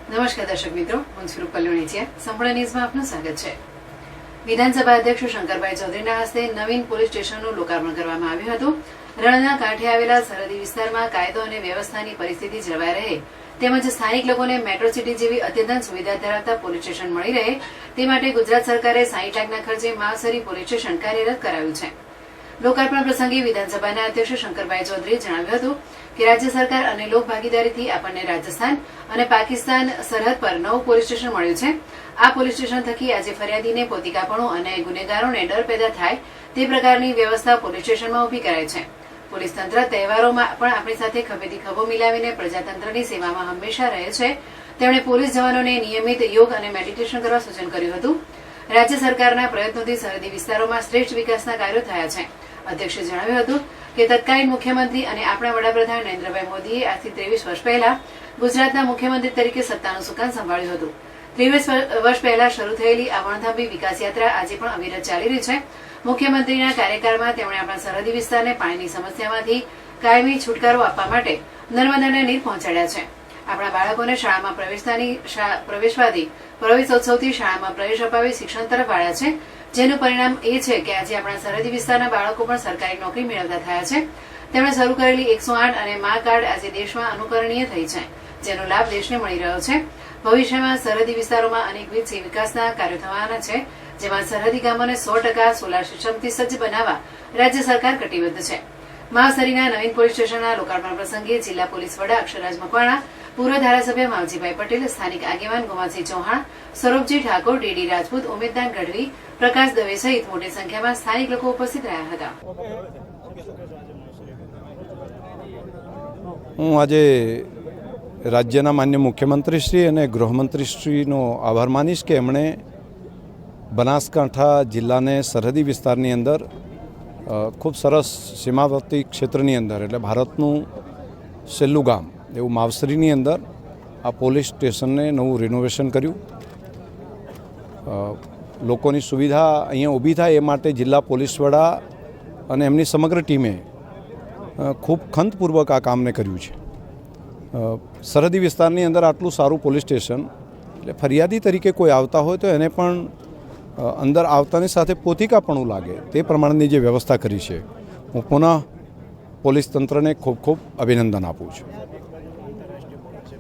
નમસ્કાર દર્શક મિત્રો, હું છું રૂપલ સંપૂર્ણ ન્યૂઝમાં આપનું સ્વાગત છે। વિધાનસભા અધ્યક્ષ શંકરભાઈ ચૌધરીના હસ્તે નવીન પોલીસ સ્ટેશનનું લોકાર્પણ કરવામાં આવ્યું હતું। રણના કાંઠે આવેલા સરહદી વિસ્તારમાં કાયદો અને વ્યવસ્થાની પરિસ્થિતિ જળવાઈ રહે તેમજ સ્થાનિક લોકોને મેટ્રો સિટી જેવી અદ્યતન સુવિધા ધરાવતા પોલીસ સ્ટેશન મળી રહે તે માટે ગુજરાત સરકારે 60 લાખના ખર્ચે માવસરી પોલીસ સ્ટેશન કાર્યરત કરાવ્યું છે। લોકાર્પણ પ્રસંગે વિધાનસભાના અધ્યક્ષ શંકરભાઈ ચૌધરીએ જણાવ્યું હતું કે રાજ્ય સરકાર અને લોક ભાગીદારીથી આપણને રાજસ્થાન અને પાકિસ્તાન સરહદ પર નવું પોલીસ સ્ટેશન મળ્યું છે। આ પોલીસ સ્ટેશન થકી આજે ફરિયાદીને પોતીકાપણું અને ગુનેગારોને ડર પેદા થાય તે પ્રકારની વ્યવસ્થા પોલીસ સ્ટેશનમાં ઊભી કરાઈ છે। પોલીસ તંત્ર તહેવારોમાં પણ આપણી સાથે ખભેથી ખભો મિલાવીને પ્રજાતંત્રની સેવામાં હંમેશા રહે છે। તેમણે પોલીસ જવાનોને નિયમિત યોગ અને મેડિટેશન કરવા સૂચન કર્યું હતું। રાજ્ય સરકારના પ્રયત્નોથી સરહદી વિસ્તારોમાં શ્રેષ્ઠ વિકાસના કાર્યો થયા છે। અધ્યક્ષે જણાવ્યું હતું કે તત્કાલીન મુખ્યમંત્રી અને આપણા વડાપ્રધાન નરેન્દ્રભાઈ મોદીએ આજથી 23 વર્ષ પહેલા ગુજરાતના મુખ્યમંત્રી તરીકે સત્તાનું સુકાન સંભાળ્યું હતું। 23 વર્ષ પહેલા શરૂ થયેલી આ વણથંભી વિકાસ યાત્રા આજે પણ અવિરત ચાલી રહી છે। મુખ્યમંત્રીના કાર્યકાળમાં તેમણે આપણા સરહદી વિસ્તારને પાણીની સમસ્યામાંથી કાયમી છુટકારો આપવા માટે નર્મદાના નીર પહોંચાડ્યા છે। આપણા બાળકોને શાળામાં પ્રવેશવાથી પ્રવેશોત્સવથી શાળામાં પ્રવેશ અપાવી શિક્ષણ તરફ વાળ્યા છે, જેનું પરિણામ એ છે કે આજે આપણા સરહદી વિસ્તારના બાળકો પણ સરકારી નોકરી મેળવતા થયા છે। તેમણે શરૂ કરેલી 108 અને મા કાર્ડ આજે દેશમાં અનુકરણીય થઈ છે, જેનો લાભ દેશને મળી રહ્યો છે। ભવિષ્યમાં સરહદી વિસ્તારોમાં અનેકવિધ વિકાસના કાર્યો થવાના છે, જેમાં સરહદી ગામોને 100% સોલાર સિસ્ટમથી સજ્જ બનાવવા રાજ્ય સરકાર કટિબદ્ધ છે। માવસરીના નવીન પોલીસ સ્ટેશનના લોકાર્પણ પ્રસંગે જિલ્લા પોલીસ વડા અક્ષરરાજ મકવાણા, પૂર્વ ધારાસભ્ય માવજીભાઈ પટેલ, સ્થાનિક આગેવાન ગોમાસિંહ ચૌહાણ, સૌરભજી ઠાકોર, ડીડી રાજપૂત, ઉમેદદાન ગઢવી, પ્રકાશ દવે સહિત મોટી સંખ્યામાં સ્થાનિક લોકો ઉપસ્થિત રહ્યા હતા। હું આજે રાજ્યના માન્ય મુખ્યમંત્રીશ્રી અને ગૃહમંત્રીશ્રીનો આભાર માનીશ કે એમણે બનાસકાંઠા જિલ્લાને સરહદી વિસ્તારની અંદર ખૂબ સરસ સીમાવર્તી ક્ષેત્રની અંદર એટલે ભારતનું છેલ્લું ગામ એવું માવસરીની અંદર આ પોલીસ સ્ટેશનને નવું રિનોવેશન કર્યું। લોકોની સુવિધા અહીંયા ઊભી થાય એ માટે જિલ્લા પોલીસ વડા અને એમની સમગ્ર ટીમે ખૂબ ખંતપૂર્વક આ કામને કર્યું છે। સરહદી વિસ્તારની અંદર આટલું સારું પોલીસ સ્ટેશન એટલે ફરિયાદી તરીકે કોઈ આવતા હોય તો એને પણ અંદર આવતાની સાથે પોતીકાપણું લાગે તે પ્રમાણેની જે વ્યવસ્થા કરી છે, હું પુનઃ પોલીસ તંત્રને ખૂબ ખૂબ અભિનંદન આપું છું।